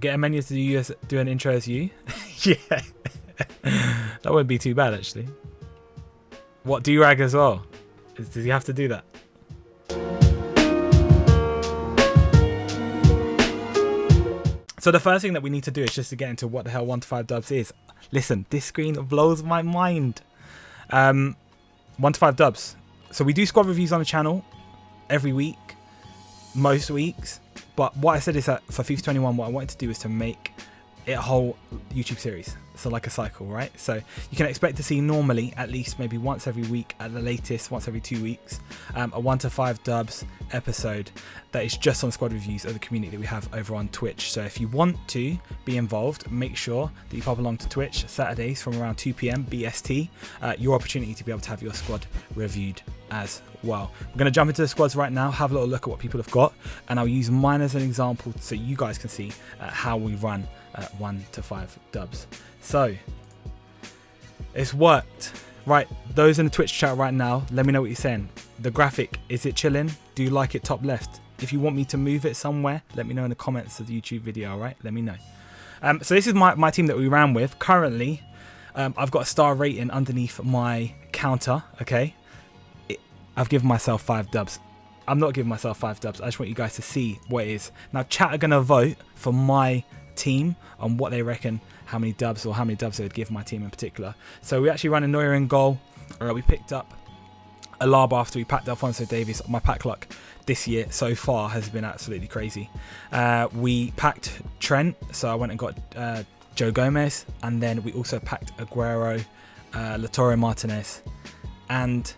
Get a menu to do an intro as you. Yeah. That wouldn't be too bad, actually. What, do-rag as well? Does he have to do that? So the first thing that we need to do is just to get into what the hell 1 to 5 dubs is. Listen, this screen blows my mind. 1 to 5 dubs. So we do squad reviews on the channel every week, most weeks. But what I said is that for FIFA 21, what I wanted to do is to make it a whole YouTube series. So like a cycle, right? So you can expect to see normally at least maybe once every week, at the latest once every 2 weeks, a 1 to 5 dubs episode that is just on squad reviews of the community that we have over on Twitch. So if you want to be involved, make sure that you pop along to Twitch Saturdays from around 2 PM BST. Your opportunity to be able to have your squad reviewed as well. We're going to jump into the squads right now, have a little look at what people have got, and I'll use mine as an example so you guys can see how we run 1 to 5 dubs. So it's worked. Right, those in the Twitch chat right now, let me know what you're saying. The graphic, is it chilling? Do you like it top left? If you want me to move it somewhere, let me know in the comments of the YouTube video, alright? Let me know. So this is my team that we ran with. Currently, I've got a star rating underneath my counter, okay? I've given myself 5 dubs. I'm not giving myself 5 dubs. I just want you guys to see what it is. Now, chat are going to vote for my team on what they reckon, how many dubs they would give my team in particular. So we actually ran a Neuer in goal. We picked up Alaba after we packed Alphonso Davies. My pack luck this year so far has been absolutely crazy. We packed Trent, so I went and got Joe Gomez, and then we also packed Aguero, Lautaro Martinez, and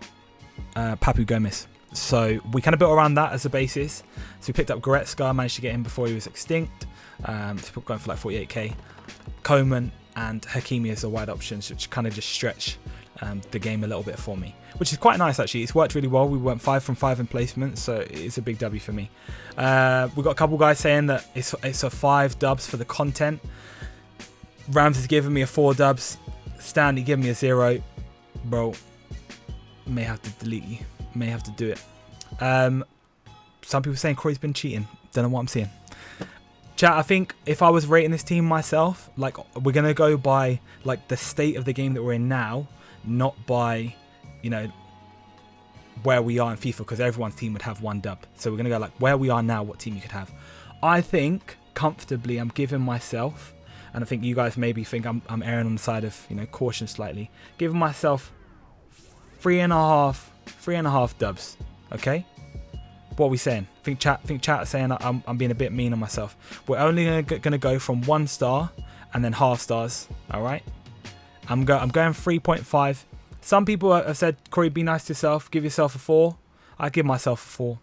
Papu Gomez. So we kind of built around that as a basis. So we picked up Goretzka, managed to get him before he was extinct. So going for like 48k. Coman and Hakimi as the wide options, which kind of just stretch the game a little bit for me, which is quite nice actually. It's worked really well. We went 5 from 5 in placement, so it's a big W for me. We've got a couple guys saying that it's a 5 dubs for the content. Rams has given me a 4 dubs. Stanley giving me a 0. Bro, may have to delete you. May have to do it. Some people saying Corey's been cheating. Don't know what I'm seeing. Chat, I think if I was rating this team myself, like, we're going to go by like the state of the game that we're in now, not by, you know, where we are in FIFA, because everyone's team would have 1 dub. So we're going to go like where we are now, what team you could have. I think comfortably I'm giving myself, and I think you guys maybe think I'm erring on the side of, you know, caution slightly, giving myself 3.5 dubs. Okay, what are we saying? I think chat is saying I'm being a bit mean on myself. We're only gonna go from 1 star and then half stars. All right, I'm going 3.5. Some people have said, Corey, be nice to yourself, give yourself a 4. I give myself a 4.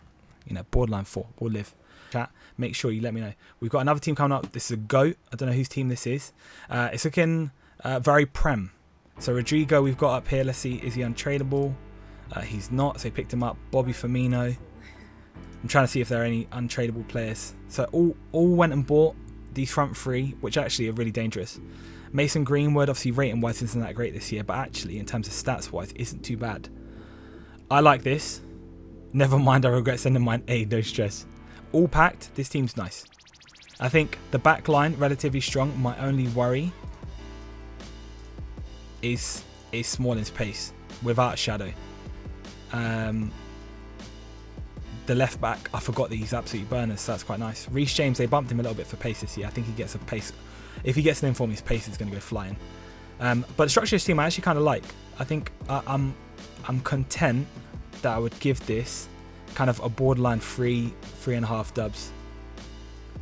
You know, borderline 4 will live. Chat, make sure you let me know. We've got another team coming up. This is a GOAT. I don't know whose team this is. It's looking very prem. So Rodrigo we've got up here. Let's see, is he untradeable? He's not, so he picked him up. Bobby Firmino. I'm trying to see if there are any untradeable players. So all went and bought these front 3, which actually are really dangerous. Mason Greenwood, obviously rating wise isn't that great this year, but actually in terms of stats wise isn't too bad. I like this. Never mind, I regret sending mine A, no stress. All packed, this team's nice. I think the back line relatively strong. My only worry is Smalling's pace, without a shadow. The left back, I forgot that he's absolutely burners, so that's quite nice. Reece James, they bumped him a little bit for pace this year. I think he gets a pace. If he gets an inform, his pace is going to go flying. But the structure of this team I actually kind of like. I think I'm content that I would give this kind of a borderline 3.5 dubs.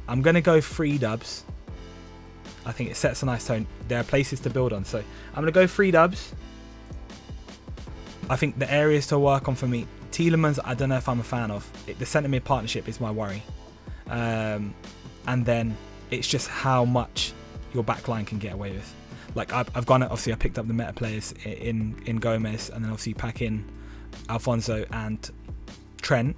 I'm going to go 3 dubs. I think it sets a nice tone. There are places to build on, so I'm going to go 3 dubs. I think the areas to work on for me, Tielemans, I don't know if I'm a fan of. The centre mid partnership is my worry. And then it's just how much your backline can get away with. Like I've gone, obviously I picked up the meta players in Gomez, and then obviously pack in Alfonso and Trent.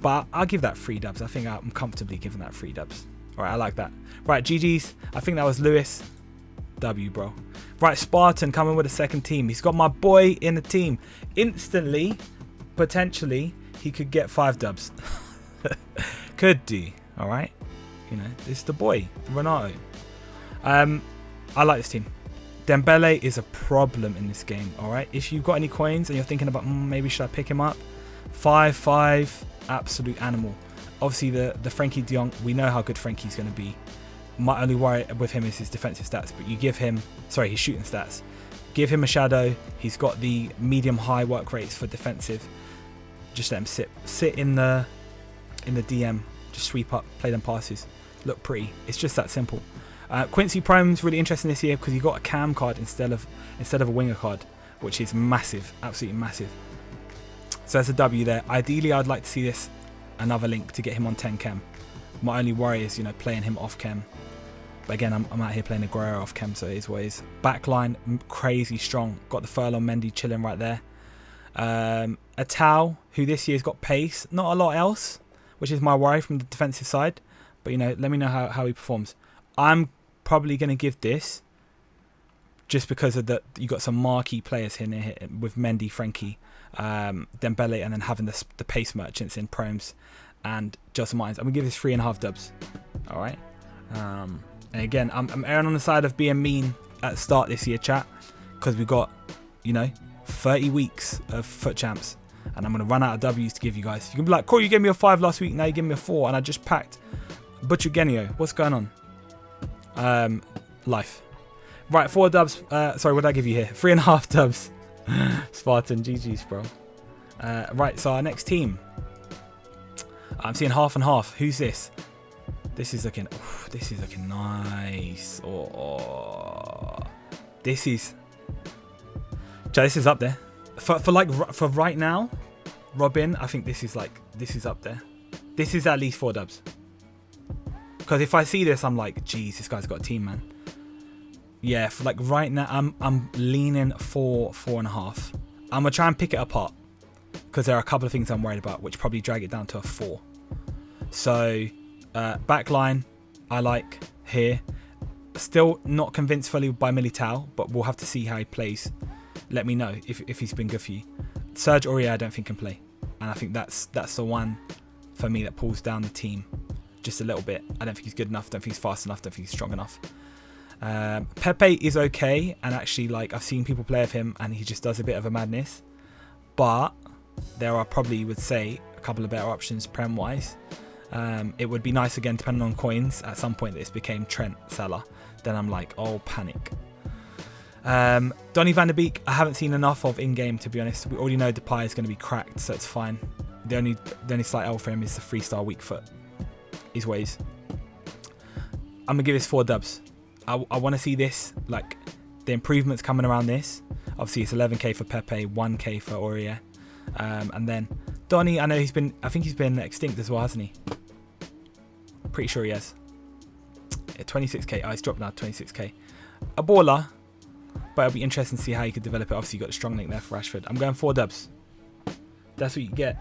But I'll give that 3 dubs. I think I'm comfortably giving that 3 dubs. Alright, I like that. Right, GG's. I think that was Lewis. W, bro. Right, Spartan coming with a second team. He's got my boy in the team. Instantly, potentially, he could get 5 dubs. Could do. Alright. You know, this is the boy, Ronaldo. I like this team. Dembele is a problem in this game, all right? If you've got any coins and you're thinking about maybe should I pick him up, 5-5, absolute animal. Obviously, the Frankie de Jong, we know how good Frankie's going to be. My only worry with him is his defensive stats, but you give him, sorry, his shooting stats. Give him a shadow. He's got the medium-high work rates for defensive. Just let him sit in the DM. Just sweep up, play them passes, look pretty. It's just that simple. Quincy Prome's really interesting this year because he got a cam card instead of a winger card, which is massive, absolutely massive. So that's a W there. Ideally, I'd like to see this another link to get him on 10 chem. My only worry is, you know, playing him off chem. But again, I'm out here playing Aguero off chem, so it is what it is. Backline, crazy strong. Got the Furlong Mendy chilling right there. A Tau, who this year's got pace. Not a lot else, which is my worry from the defensive side. But, you know, let me know how he performs. I'm probably going to give this just because of you got some marquee players here with Mendy, Frankie, Dembele, and then having the pace merchants in Promes and Justin Martins. I'm going to give this 3.5 dubs. All right. And again, I'm erring on the side of being mean at the start this year, chat, because we've got, you know, 30 weeks of foot champs, and I'm going to run out of W's to give you guys. You can be like, Corey, you gave me a 5 last week, now you give me a 4, and I just packed Butcher Genio. What's going on? Life. Right, 4 dubs. Sorry, what did I give you here? 3.5 dubs. Spartan, GG's, bro. Right, so our next team. I'm seeing half and half. Who's this? This is looking nice. This is up there. For right now, Robin, I think this is up there. This is at least 4 dubs. Because if I see this, I'm like, geez, this guy's got a team, man. Yeah, for like right now, I'm leaning 4.5. I'm gonna try and pick it apart because there are a couple of things I'm worried about, which probably drag it down to a 4. So backline, I like here. Still not convinced fully by Militao, but we'll have to see how he plays. Let me know if he's been good for you. Serge Aurier, I don't think can play, and I think that's the one for me that pulls down the team just a little bit. I don't think he's good enough. Don't think he's fast enough. Don't think he's strong enough. Pepe is okay, and actually, like, I've seen people play with him, and he just does a bit of a madness. But there are probably, would say, a couple of better options prem wise. It would be nice again, depending on coins. At some point, this became Trent Salah. Then I'm like, oh, panic. Donny van der Beek, I haven't seen enough of in game, to be honest. We already know Depay is going to be cracked, so it's fine. The only slight L for him is the 3-star weak foot. His ways. I'm gonna give this 4 dubs. I want to see this, like, the improvements coming around this. Obviously, it's 11k for Pepe, 1k for Aurier, and then Donny. I think he's been extinct as well, hasn't he? Pretty sure he has. 26k. Oh, he's dropped now. 26k. A baller, but it'll be interesting to see how he could develop it. Obviously, you got a strong link there for Rashford. I'm going 4 dubs. That's what you get.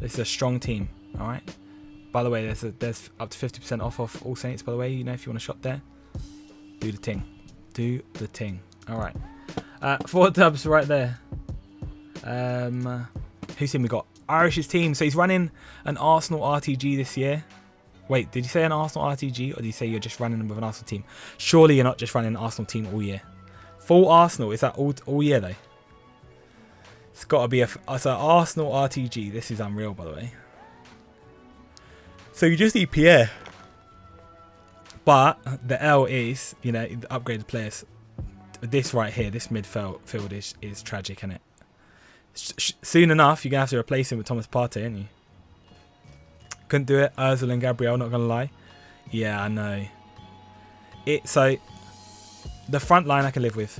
It's a strong team. All right. By the way, there's up to 50% off All Saints, by the way. You know, if you want to shop there, do the ting. Do the ting. All right. 4 dubs right there. Whose team we got? Irish's team. So he's running an Arsenal RTG this year. Wait, did you say an Arsenal RTG, or did you say you're just running with an Arsenal team? Surely you're not just running an Arsenal team all year. Full Arsenal, is that all year though? It's got to be it's an Arsenal RTG. This is unreal, by the way. So you just need Pierre. But the L is, you know, the upgraded players. This right here, this midfield is tragic, isn't it? Soon enough, you're going to have to replace him with Thomas Partey, aren't you? Couldn't do it. Ozil and Gabriel, not going to lie. Yeah, I know. So, the front line I can live with.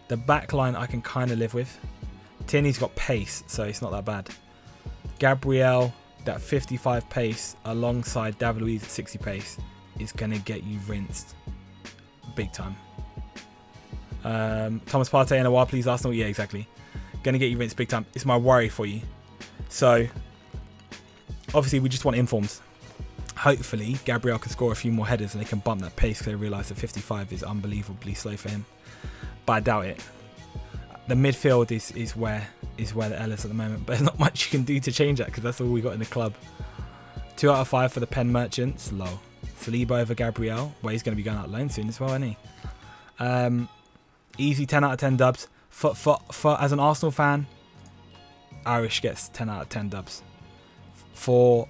The back line I can kind of live with. Tierney's got pace, so it's not that bad. Gabriel, that 55 pace, alongside David Luiz at 60 pace, is going to get you rinsed. Big time. Thomas Partey and a while, please, Arsenal. Yeah, exactly. Going to get you rinsed big time. It's my worry for you. So, obviously, we just want informs. Hopefully, Gabriel can score a few more headers and they can bump that pace because they realise that 55 is unbelievably slow for him. But I doubt it. The midfield is where the L is at the moment. But there's not much you can do to change that because that's all we got in the club. 2 out of 5 for the Pen Merchants. Low. Saliba over Gabriel. Well, he's going to be going out loan soon as well, isn't he? Easy 10 out of 10 dubs. For as an Arsenal fan, Irish gets 10 out of 10 dubs. For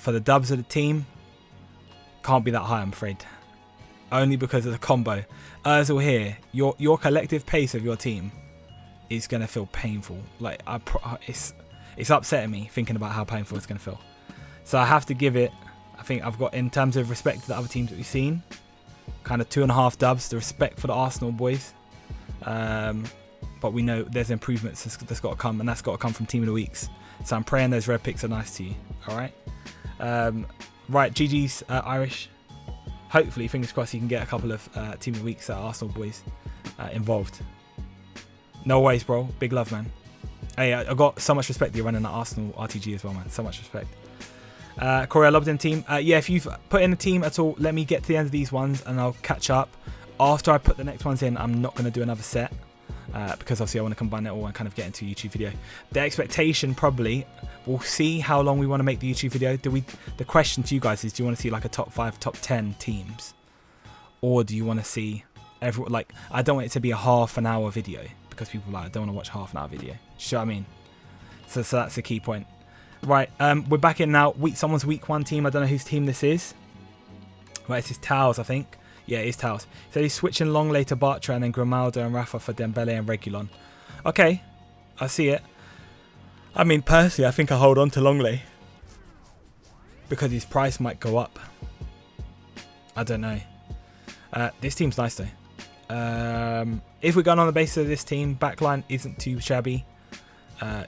the dubs of the team, can't be that high, I'm afraid. Only because of the combo. Ozil here, your collective pace of your team is going to feel painful. Like, it's upsetting me thinking about how painful it's going to feel. So I have to give it, I think I've got, in terms of respect to the other teams that we've seen, kind of 2.5 dubs, the respect for the Arsenal boys. But we know there's improvements that's got to come, and that's got to come from Team of the Weeks. So I'm praying those red picks are nice to you. All right. Right. GG's Irish. Hopefully, fingers crossed, you can get a couple of Team of the Weeks Arsenal boys involved. No worries, bro. Big love, man. Hey, I got so much respect that you're running that Arsenal RTG as well, man. So much respect. Corey, I loved in team. Yeah, if you've put in a team at all, let me get to the end of these ones and I'll catch up. After I put the next ones in, I'm not going to do another set. Because obviously I want to combine it all and kind of get into a YouTube video. The expectation probably, we'll see how long we want to make the YouTube video. The question to you guys is, do you want to see like a top 5, top 10 teams? Or do you want to see everyone, like, I don't want it to be a half an hour video because people are like, I don't want to watch a half an hour video. You know what I mean? So that's the key point. Right, we're back in now. Someone's week 1 team. I don't know whose team this is. Right, this is Taos, I think. Yeah, it is Taos. So he's switching Longley to Bartra and then Grimaldo and Rafa for Dembele and Reguilon. Okay, I see it. I mean, personally, I think I hold on to Longley because his price might go up. I don't know. This team's nice though. If we're going on the basis of this team, backline isn't too shabby.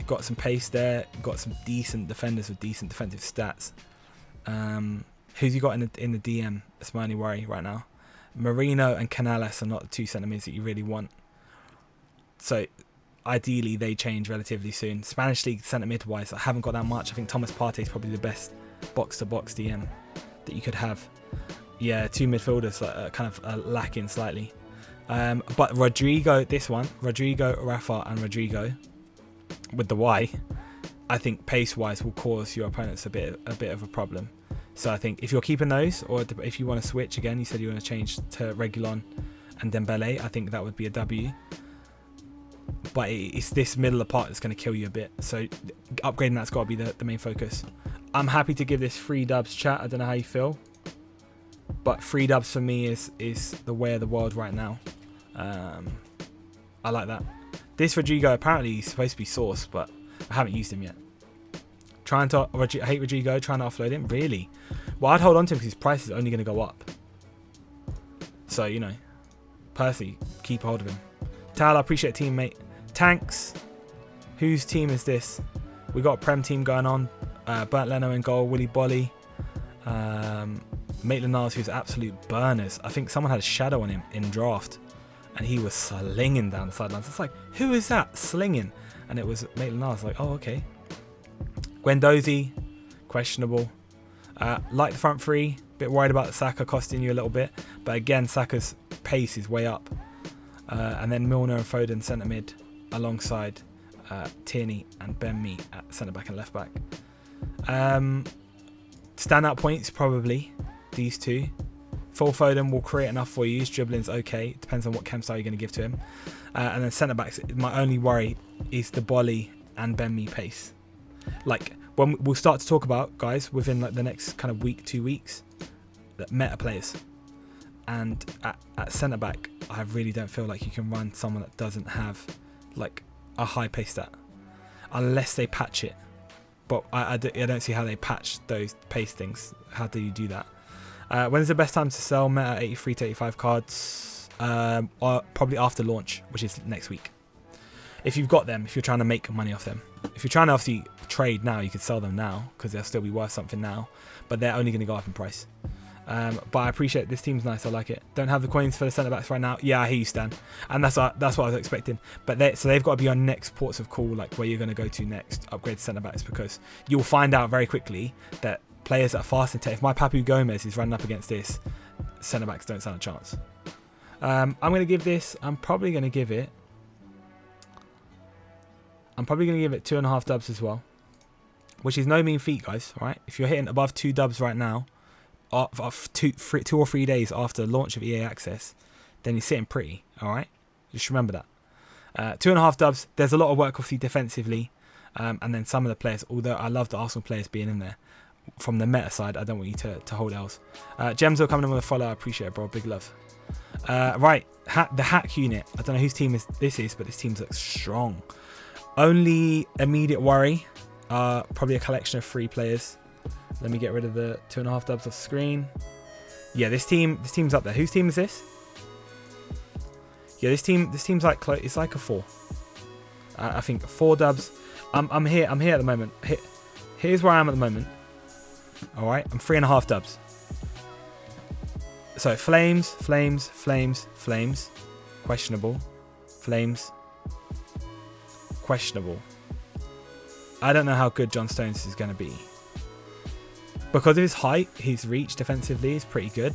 Got some pace there. Got some decent defenders with decent defensive stats. Who's you got in the DM? That's my only worry right now. Marino and Canales are not the 2 centre mids that you really want. So ideally they change relatively soon. Spanish League centre mid wise, I haven't got that much. I think Thomas Partey is probably the best box to box DM that you could have. Yeah, 2 midfielders kind of lacking slightly. But Rodrigo, this one, Rodrigo, Rafa and Rodrigo with the Y, I think pace wise will cause your opponents a bit of a problem. So I think if you're keeping those, or if you want to switch again, you said you want to change to Reguilon and Dembele, I think that would be a W. But it's this middle of the park that's going to kill you a bit. So upgrading that's got to be the main focus. I'm happy to give this 3 dubs, chat. I don't know how you feel, but 3 dubs for me is the way of the world right now. I like that. This Rodrigo apparently is supposed to be sourced, but I haven't used him yet. I hate Rodrigo, trying to offload him. Really? Well, I'd hold on to him because his price is only going to go up. So, you know, Percy, keep hold of him. Tal, I appreciate it, teammate. Tanks. Whose team is this? We got a Prem team going on. Bernd Leno in goal. Willy Bolly. Maitland-Niles, who's absolute burners. I think someone had a shadow on him in draft. And he was slinging down the sidelines. It's like, who is that slinging? And it was Maitland-Niles. Like, oh, okay. Guendouzi, questionable. Like the front 3, bit worried about Saka costing you a little bit, but again, Saka's pace is way up. And then Milner and Foden centre mid, alongside Tierney and Ben Mee at centre back and left back. Standout points probably these 2. Full Foden will create enough for you. His dribbling's okay. It depends on what chem style you're going to give to him. And then centre backs. My only worry is the Bolly and Ben Mee pace. Like, when we'll start to talk about, guys, within like the next kind of week, 2 weeks, that meta players. And at centre back, I really don't feel like you can run someone that doesn't have like a high pace stat, unless they patch it. But I don't see how they patch those pace things. How do you do that? When's the best time to sell meta 83 to 85 cards? Probably after launch, which is next week. If you've got them, if you're trying to make money off them. If you're trying to obviously trade now, you could sell them now because they'll still be worth something now, but they're only going to go up in price. But I appreciate this team's nice. I like it. Don't have the coins for the centre backs right now. Yeah, I hear you, Stan, and that's what I was expecting. But they've got to be on next ports of call, like where you're going to go to next, upgrade centre backs, because you'll find out very quickly that players that are fast and if my Papu Gomez is running up against this, centre backs don't stand a chance. I'm going to give this. I'm probably going to give it 2.5 dubs as well. which is no mean feat, guys. Right? If you're hitting above 2 dubs right now, two or 3 days after the launch of EA Access, then you're sitting pretty. All right, just remember that. 2.5 dubs. There's a lot of work, obviously, defensively, and then some of the players. Although I love the Arsenal players being in there. From the meta side, I don't want you to hold else. Gemzo coming in with a follow. I appreciate it, bro. Big love. Right, the hack unit. I don't know whose team this is, but this team looks strong. Only immediate worry, probably a collection of 3 players. Let me get rid of the 2.5 dubs off screen. Yeah, this team's up there. Whose team is this? Yeah, this team's like it's like a 4. I think 4 dubs. I'm here at the moment. Here's where I am at the moment. All right, I'm 3.5 dubs. So flames, questionable, flames, questionable. I don't know how good John Stones is going to be. Because of his height, his reach defensively is pretty good,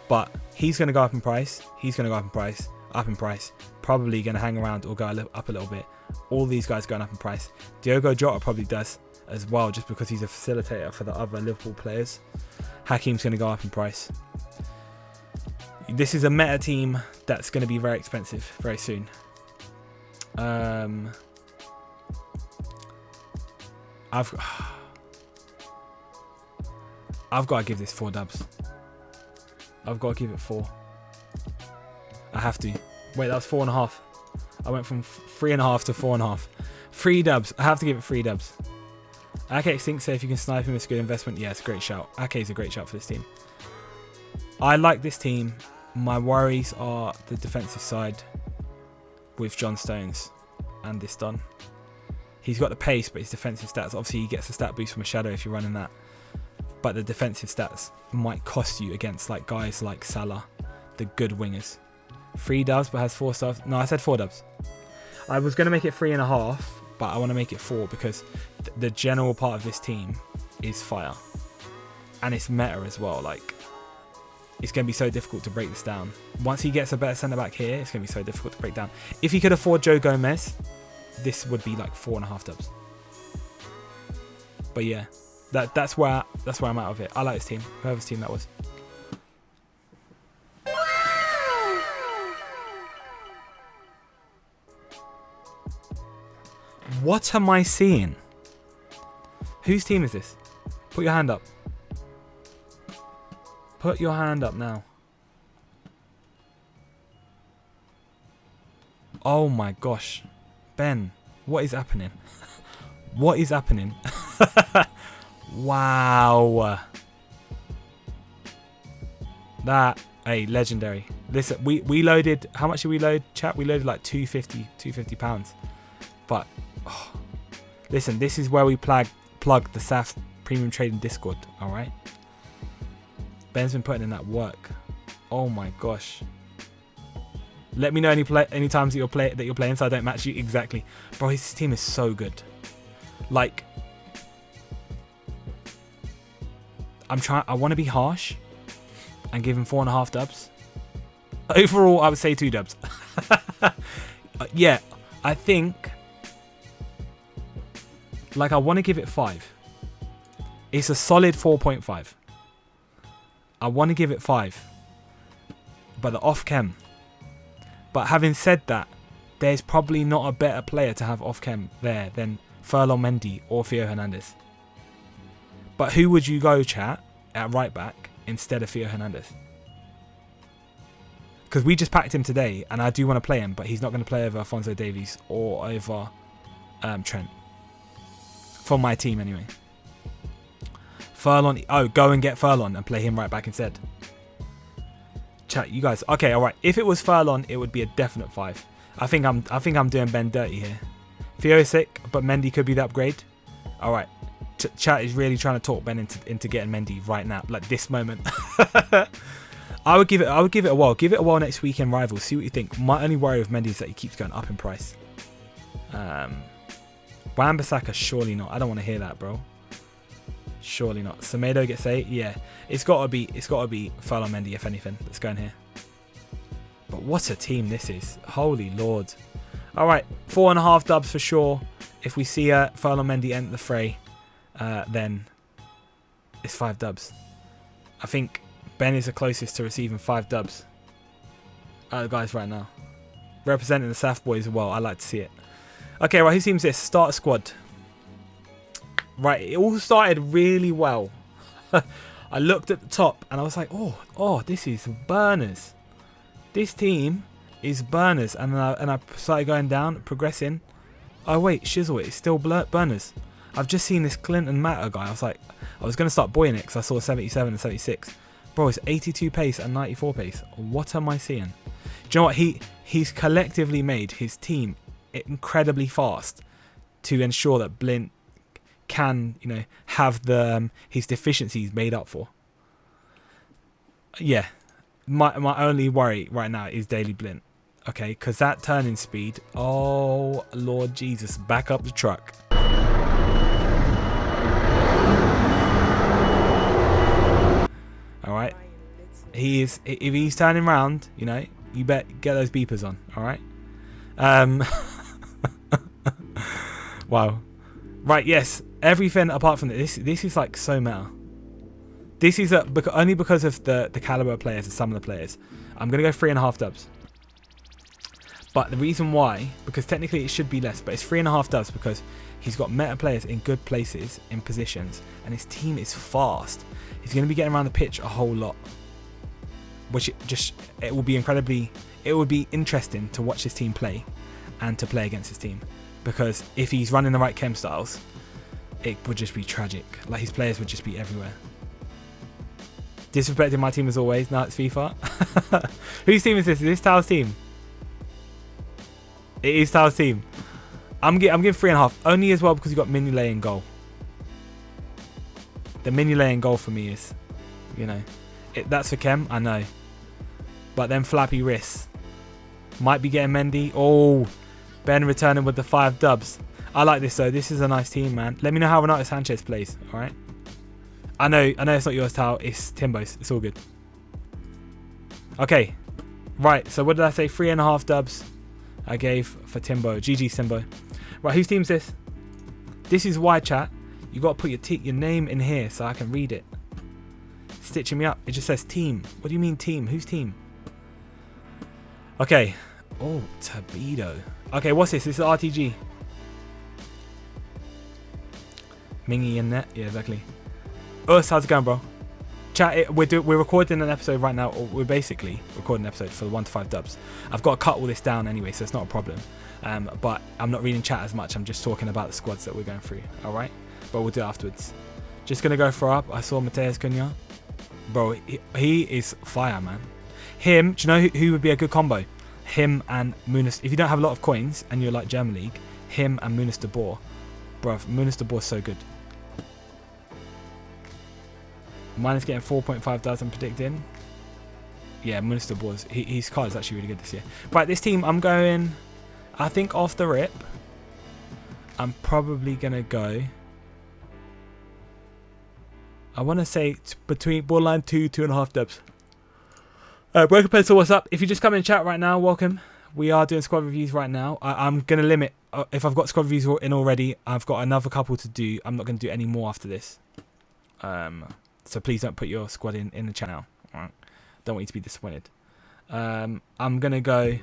but he's going to go up in price. Up in price. Probably going to hang around or go up a little bit. All these guys going up in price. Diogo Jota probably does as well, just because he's a facilitator for the other Liverpool players. Hakim's going to go up in price. This is a meta team that's going to be very expensive very soon. I've got to give this 4 dubs. I've got to give it 4. I have to. Wait, that was 4.5. I went from 3.5 to 4.5. 3 dubs. I have to give it 3 dubs. Ake thinks so if you can snipe him, it's a good investment. Yeah, it's a great shout. Ake is a great shout for this team. I like this team. My worries are the defensive side with John Stones and this done. He's got the pace, but his defensive stats, obviously he gets a stat boost from a shadow if you're running that. But the defensive stats might cost you against like guys like Salah, the good wingers. 3 dubs but has 4 stars. No, I said 4 dubs. I was going to make it 3.5, but I want to make it 4 because the general part of this team is fire. And it's meta as well. Like, it's going to be so difficult to break this down. Once he gets a better centre-back here, it's going to be so difficult to break down. If he could afford Joe Gomez, this would be like 4.5 dubs. But yeah, that's where I'm out of it. I like this team, whoever's team that was. What am I seeing? Whose team is this? Put your hand up. Put your hand up now. Oh my gosh. Ben, what is happening? What is happening? Wow. That, hey, legendary. Listen, we loaded, how much did we load, chat? We loaded like £250. But, oh, listen, this is where we plug the SAF Premium Trading Discord, alright? Ben's been putting in that work. Oh my gosh. Let me know any times that you're playing so I don't match you exactly. Bro, his team is so good. Like, I want to be harsh and give him 4.5 dubs. Overall, I would say 2 dubs. Yeah, I think, like, I want to give it 5. It's a solid 4.5. I want to give it 5. But the off-chem. But having said that, there's probably not a better player to have off-chem there than Ferland Mendy or Theo Hernandez. But who would you go, chat, at right back instead of Theo Hernandez? Because we just packed him today, and I do want to play him, but he's not going to play over Alphonso Davies or over Trent. For my team, anyway. Furlong. Oh, go and get Furlong and play him right back instead. Chat, you guys. Okay, all right. If it was Furlong, it would be a definite 5. I think I'm doing Ben dirty here. Theo is sick, but Mendy could be the upgrade. All right. Chat is really trying to talk Ben into getting Mendy right now, like this moment. I would give it a while. Give it a while next weekend rivals. See what you think. My only worry with Mendy is that he keeps going up in price. Wan-Bissaka, surely not. I don't want to hear that, bro. Surely not. Semedo gets 8. Yeah, it's got to be Ferland Mendy if anything. Let's go in here. But what a team this is. Holy Lord. All right, 4.5 dubs for sure. If we see Ferland Mendy enter the fray. then it's 5 dubs. I think Ben is the closest to receiving 5 dubs out of the guys right now. Representing the Saf boys as well. I like to see it. Okay, right, who seems this? Start squad. Right, it all started really well. I looked at the top and I was like, oh, this is burners. This team is burners. And I started going down, progressing. Oh wait, shizzle, it's still burners. I've just seen this Clinton Matter guy. I was like, I was going to start buoying it because I saw 77 and 76. Bro, it's 82 pace and 94 pace. What am I seeing? Do you know what? He's collectively made his team incredibly fast to ensure that Blint can, have his deficiencies made up for. Yeah, my only worry right now is Daily Blint. Okay, because that turning speed, oh Lord Jesus, back up the truck. All right, if he's turning around, you bet get those beepers on. All right. Wow. Right. Yes. Everything apart from this is like so meta. This is only because of the caliber of players and some of the players. I'm gonna go 3.5 dubs. But the reason why, because technically it should be less, but it's 3.5 dubs because he's got meta players in good places, in positions, and his team is fast. He's going to be getting around the pitch a whole lot, which it will be interesting to watch his team play and to play against his team, because if he's running the right chem styles, it would just be tragic. Like, his players would just be everywhere. Disrespecting my team as always. Now it's FIFA. Whose team is this? Is this Tao's team? It is Tao's team. I'm giving 3.5 only as well because you got Mignolet in goal. The Mignolet in goal for me is, that's for Chem, I know. But then flappy wrists. Might be getting Mendy. Oh, Ben returning with the 5 dubs. I like this though. This is a nice team, man. Let me know how Renato Sanchez plays. All right. I know it's not yours, Tao. It's Timbo's. It's all good. Okay. Right. So what did I say? 3.5 dubs. I gave for Timbo. GG Timbo. Right, whose team's this? This is why, chat. You got to put your name in here so I can read it. Stitching me up. It just says team. What do you mean team? Whose team? Okay. Oh, Tabido. Okay, what's this? This is RTG. Mingy and Net. Yeah, exactly. Us, how's it going, bro? Chat, we're recording an episode right now, or we're basically recording an episode for the 1 to 5 dubs. I've got to cut all this down anyway, so it's not a problem. But I'm not reading chat as much. I'm just talking about the squads that we're going through. All right, but we'll do it afterwards. Just gonna go for up. I saw Mateus Cunha, bro. He is fire, man. Him. Do you know who would be a good combo? Him and Munis. If you don't have a lot of coins and you're like German League, him and Munis de Boer, bro. Munis de Boer is so good. Mine is getting 4.5 thousand predicting. Yeah, Munis de Boer, his card is actually really good this year. Right, this team, I'm going, I think off the rip, I'm probably going to go, I want to say between borderline 2.5 dubs. Broken Pencil, what's up? If you just come in chat right now, welcome. We are doing squad reviews right now. I'm going to limit, if I've got squad reviews in already, I've got another couple to do. I'm not going to do any more after this. So please don't put your squad in the chat now. All right. Don't want you to be disappointed. I'm going to go...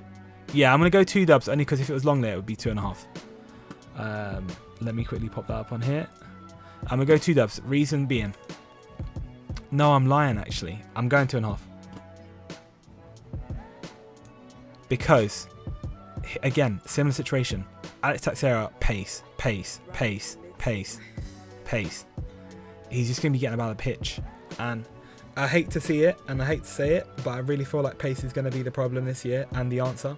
Yeah, I'm going to go 2 dubs, only because if it was long there, it would be 2.5. Let me quickly pop that up on here. I'm going to go 2 dubs. Reason being... No, I'm lying, actually. I'm going 2.5. Because, again, similar situation. Alex Teixeira, pace. He's just going to be getting about the pitch. And I hate to see it, and I hate to say it, but I really feel like pace is going to be the problem this year, and the answer.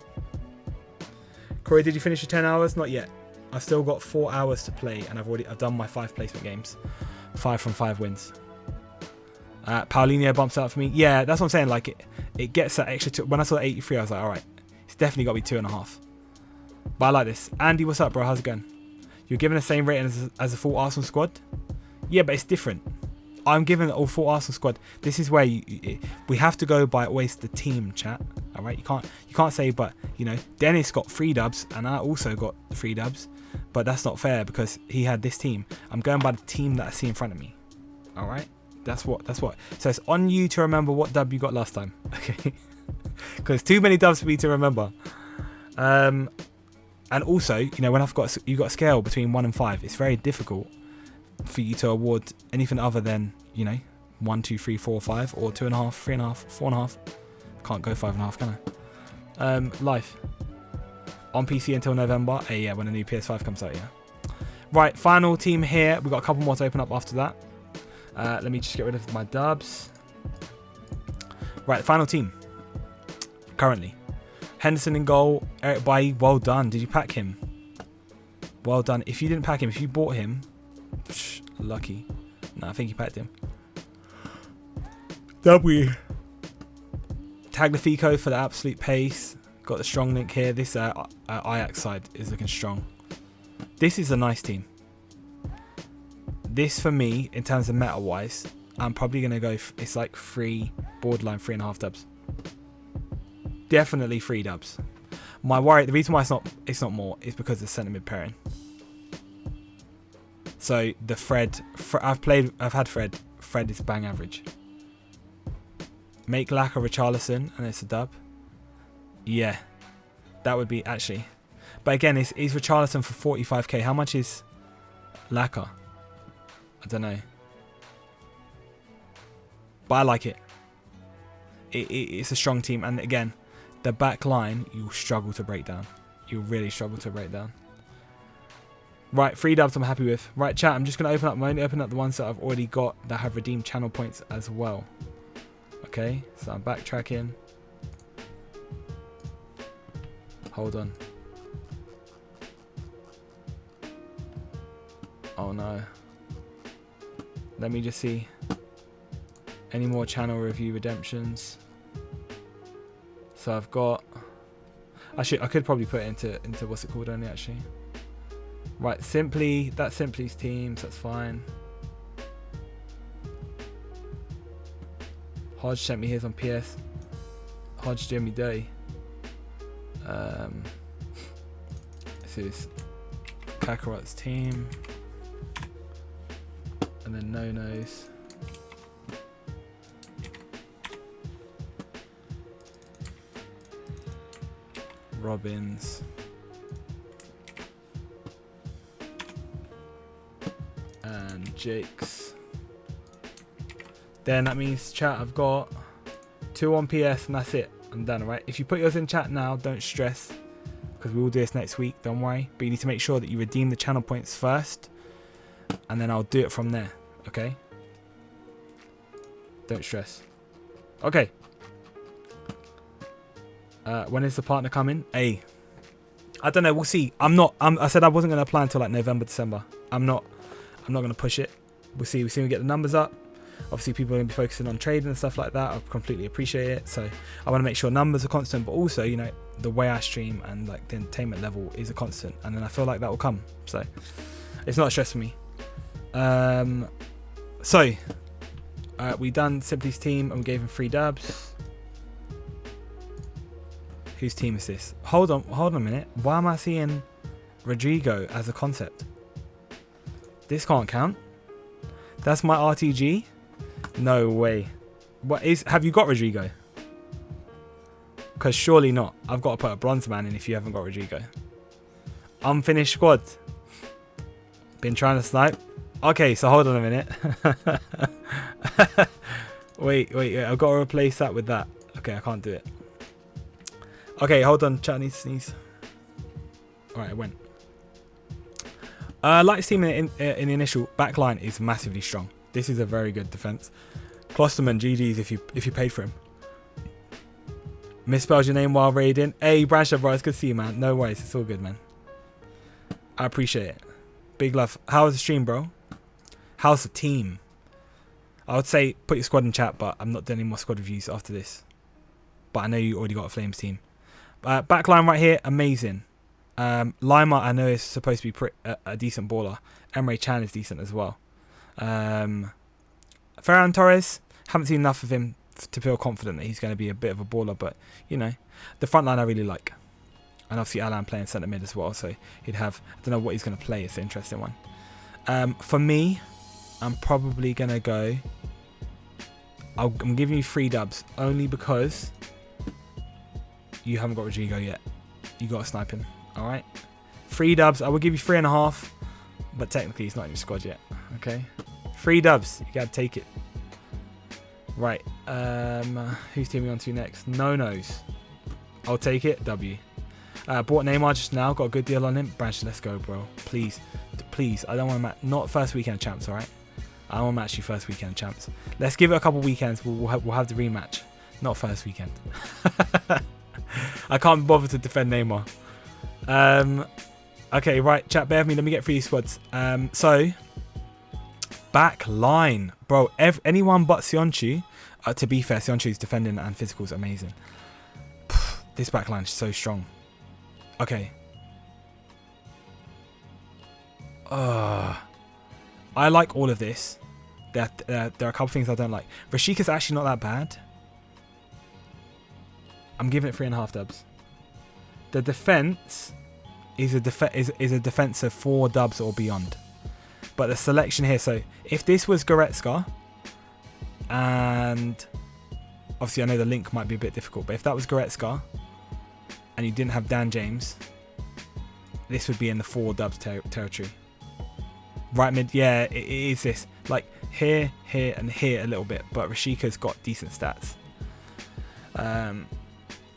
Corey, did you finish your 10 hours? Not yet. I've still got 4 hours to play, and I've done my 5 placement games. 5 from 5 wins. Paulinho bumps out for me. Yeah, that's what I'm saying. Like, it gets that extra... When I saw 83, I was like, all right, it's definitely got to be 2.5. But I like this. Andy, what's up, bro? How's it going? You're giving the same rating as a full Arsenal squad? Yeah, but it's different. I'm giving all full Arsenal squad. This is where we have to go by always the team, chat. All right, you can't say, but Dennis got 3 dubs and I also got 3 dubs, but that's not fair because he had this team. I'm going by the team that I see in front of me. All right, that's what. So it's on you to remember what dub you got last time, okay? Because too many dubs for me to remember. And also, you know, when you got a scale between 1 and 5, it's very difficult for you to award anything other than, you know, 1, 2, 3, 4, 5, or 2.5, 3.5, 4.5. Can't go 5.5, can I? Life on PC until November. Yeah, when the new PS5 comes out. Yeah. Right, final team here. We've got a couple more to open up after that. Let me just get rid of my dubs. Right, final team. Currently, Henderson in goal. Eric Bailly, well done. Did you pack him? Well done. If you didn't pack him, if you bought him, lucky. No, I think you packed him. W. Tagliafico for the absolute pace. Got the strong link here. This Ajax side is looking strong. This is a nice team. This for me, in terms of meta wise, I'm probably going to go, it's like borderline 3.5 dubs. Definitely 3 dubs. My worry, the reason why it's not more is because of the centre mid pairing. So the Fred, I've had Fred. Fred is bang average. Make Laka Richarlison and it's a dub. Yeah, that would be actually. But again, is Richarlison for 45k? How much is Laka? I don't know. But I like it. It's a strong team. And again, the back line, you'll struggle to break down. You'll really struggle to break down. Right, 3 dubs I'm happy with. Right, chat, I'm just going to open up. I'm only opening up the ones that I've already got that have redeemed channel points as well. Okay, so I'm backtracking. Hold on. Oh no. Let me just see. Any more channel review redemptions? So I've got. Actually, I could probably put it into what's it called only actually. Right, Simply. That's Simply's teams. That's fine. Hodge sent me his on PS. Hodge Jimmy Day. This is Kakarot's team. And then No-Nos. Robbins. And Jake's. Then that means chat I've got 2 on PS and that's it. I'm done, alright? If you put yours in chat now, don't stress. Because we will do this next week, don't worry. But you need to make sure that you redeem the channel points first. And then I'll do it from there, okay? Don't stress. Okay. When is the partner coming? Hey. I don't know, we'll see. I said I wasn't going to apply until like November, December. I'm not going to push it. We'll see. We'll see when we get the numbers up. Obviously, people are going to be focusing on trading and stuff like that. I completely appreciate it. So I want to make sure numbers are constant, but also, you know, the way I stream and like the entertainment level is a constant. And then I feel like that will come. So it's not a stress for me. We done Simply's team and we gave him 3 dubs. Whose team is this? Hold on a minute. Why am I seeing Rodrigo as a concept? This can't count. That's my RTG? No way. Have you got Rodrigo? Because surely not. I've got to put a bronze man in if you haven't got Rodrigo. Unfinished squad. Been trying to snipe. Okay, so hold on a minute. wait. I've got to replace that with that. Okay, I can't do it. Okay, hold on. Chat needs to sneeze. Alright, it went. Light's team in the initial backline is massively strong. This is a very good defense. Klosterman, GG's if you paid for him. Misspelled your name while raiding. Hey, Bradshaw, bro, it's good to see you, man. No worries, it's all good, man. I appreciate it. Big love. How was the stream, bro? How's the team? I would say put your squad in chat, but I'm not doing any more squad reviews after this. But I know you already got a Flames team. Backline right here, amazing. Lima, I know, is supposed to be a decent baller. Emre Can is decent as well. Ferran Torres, haven't seen enough of him to feel confident that he's going to be a bit of a baller. But, you know, the front line I really like. And obviously Alan playing centre mid as well, so he'd have, I don't know what he's going to play. It's an interesting one. For me, I'm probably going to go, I'm giving you 3 dubs only because you haven't got Rodrigo yet. You got to snipe him. All right, 3 dubs. I will give you 3.5, but technically he's not in your squad yet. Okay, 3 dubs. You got to take it. Right. Who's teaming on to next? No-nos. I'll take it. W. Bought Neymar just now. Got a good deal on him. Branch, let's go, bro. Please. Please. I don't want to match. Not first weekend champs, all right? I don't want to match you first weekend champs. Let's give it a couple weekends. We'll have the rematch. Not first weekend. I can't bother to defend Neymar. Okay, right. Chat, bear with me. Let me get through these squads. So, back line. Bro, anyone but Sionchu. To be fair, Sionchu's defending and physical is amazing. This back line is so strong. Okay. I like all of this. There are a couple things I don't like. Rashika's actually not that bad. I'm giving it 3.5 dubs. The defense is a defense of 4 dubs or beyond. But the selection here, so if this was Goretzka, and obviously I know the link might be a bit difficult, but if that was Goretzka and you didn't have Dan James, this would be in the 4 dubs territory. Right mid, yeah, it is this. Like here, here, and here a little bit, but Rashika's got decent stats.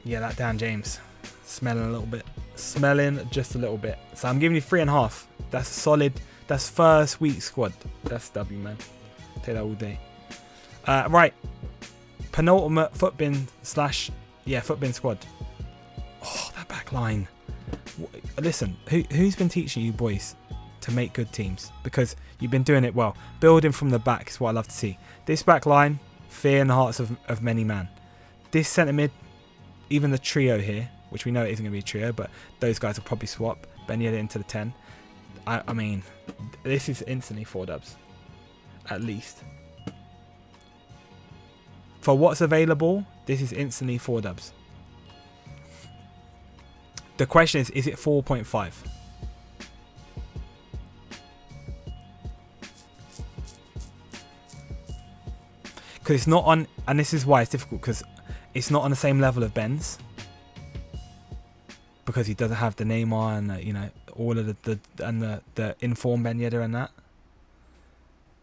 Yeah, that Dan James, smelling a little bit. Smelling just a little bit. So I'm giving you 3.5. That's a solid, that's first week squad. That's W, man. Take that all day. Right. Penultimate footbin footbin squad. Oh, that back line. Listen, who's been teaching you boys to make good teams? Because you've been doing it well. Building from the back is what I love to see. This back line, fear in the hearts of many man. This centre mid, even the trio here, which we know it isn't going to be a trio, but those guys will probably swap. Ben Yedder into the 10. I mean, this is instantly 4 dubs. At least. For what's available, this is instantly 4 dubs. The question is it 4.5? Because it's not on, and this is why it's difficult, because it's not on the same level of Ben's. Because he doesn't have the Neymar and you know, all of the informed Ben Yedder and that.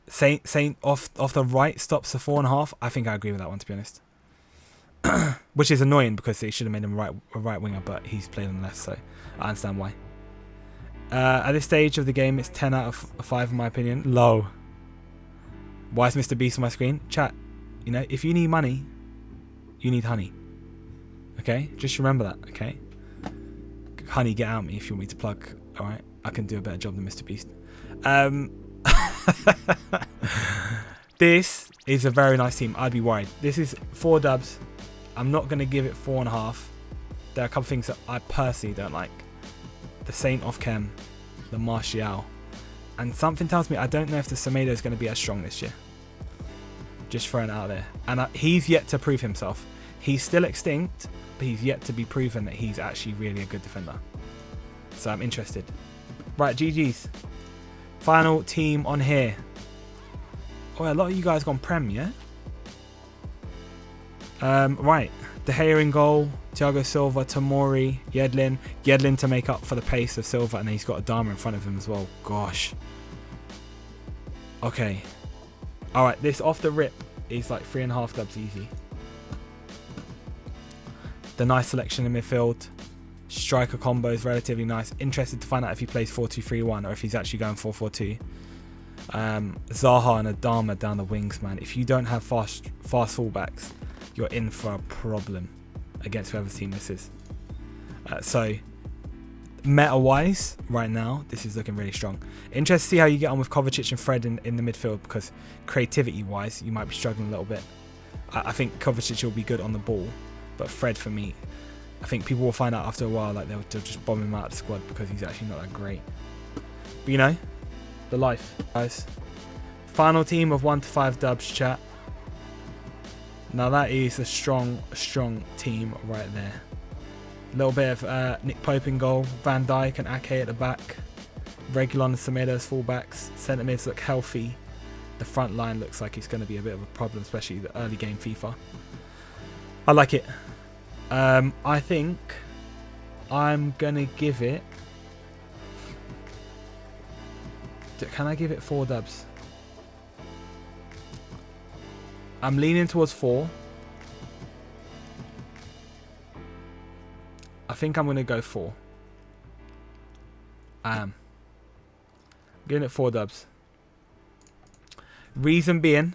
Saint off the right stops the 4.5. I think I agree with that one, to be honest. Which is annoying because they should have made him a right winger, but he's played on the left, so I understand why. At this stage of the game, it's 10 out of 5 in my opinion. Low. Why is Mr. Beast on my screen? Chat, you know, if you need money, you need honey. Okay? Just remember that, okay? Honey, get out me if you want me to plug. Alright? I can do a better job than Mr. Beast. This is a very nice team. I'd be worried. This is 4 dubs. I'm not going to give it 4.5. There are a couple things that I personally don't like. The Saint off chem, the Martial, and something tells me I don't know if the Semedo is going to be as strong this year. Just throwing it out there. And he's yet to prove himself. He's still extinct, but he's yet to be proven that he's actually really a good defender. So I'm interested. Right, GG's. Final team on here. Oh, a lot of you guys gone Prem, yeah? Right. De Gea in goal. Thiago Silva, Tomori, Yedlin. Yedlin to make up for the pace of Silva, and then he's got Adama in front of him as well. Gosh. Okay. Alright, this off the rip is like 3.5 dubs easy. The nice selection in midfield. Striker combo is relatively nice. Interested to find out if he plays 4-2-3-1 or if he's actually going 4-4-2. Zaha and Adama down the wings, man. If you don't have fast fullbacks, you're in for a problem against whoever team this is. So, meta-wise, right now, this is looking really strong. Interested to see how you get on with Kovacic and Fred in the midfield, because creativity-wise, you might be struggling a little bit. I think Kovacic will be good on the ball, but Fred, for me, I think people will find out after a while like they'll just bomb him out of the squad because he's actually not that great. But you know, the life, guys. Final team of 1 to 5 dubs, chat. Now that is a strong team right there. little bit of Nick Pope in goal, Van Dijk and Ake at the back, Reguilon and Semedo as fullbacks. Centre mids look healthy. The front line looks like it's going to be a bit of a problem, especially the early game FIFA. I like it. I think I'm going to give it... Can I give it 4 dubs? I'm leaning towards 4. I think I'm going to go 4. I am. Giving it 4 dubs. Reason being,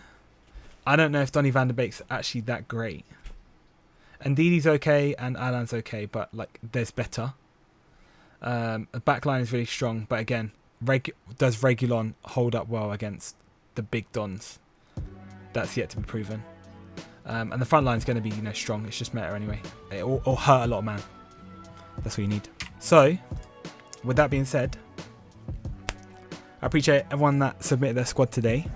I don't know if Donny van de Beek's actually that great. And Ndidi's okay and Alan's okay, but like there's better. The backline is really strong, but again, does Reguilon hold up well against the big dons? That's yet to be proven. And the front line is going to be, you know, strong. It's just meta anyway. It'll hurt a lot, man. That's what you need. So, with that being said, I appreciate everyone that submitted their squad today.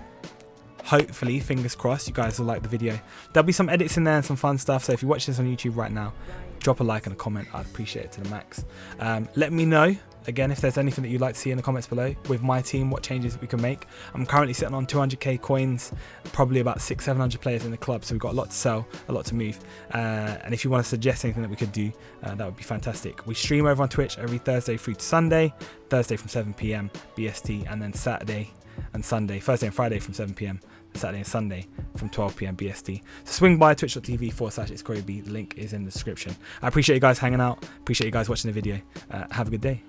Hopefully, fingers crossed, you guys will like the video. There'll be some edits in there and some fun stuff. So if you watch this on YouTube right now, drop a like and a comment. I'd appreciate it to the max. Let me know, again, if there's anything that you'd like to see in the comments below with my team, what changes we can make. I'm currently sitting on 200k coins, probably about 600-700 players in the club. So we've got a lot to sell, a lot to move. And if you want to suggest anything that we could do, that would be fantastic. We stream over on Twitch every Thursday through to Sunday. Thursday from 7 PM BST, and then Saturday and Sunday, Thursday and Friday from 7 PM, Saturday and Sunday from 12 PM BST. So swing by twitch.tv/itscoreyb. The link is in the description. I appreciate you guys hanging out. Appreciate you guys watching the video. Have a good day.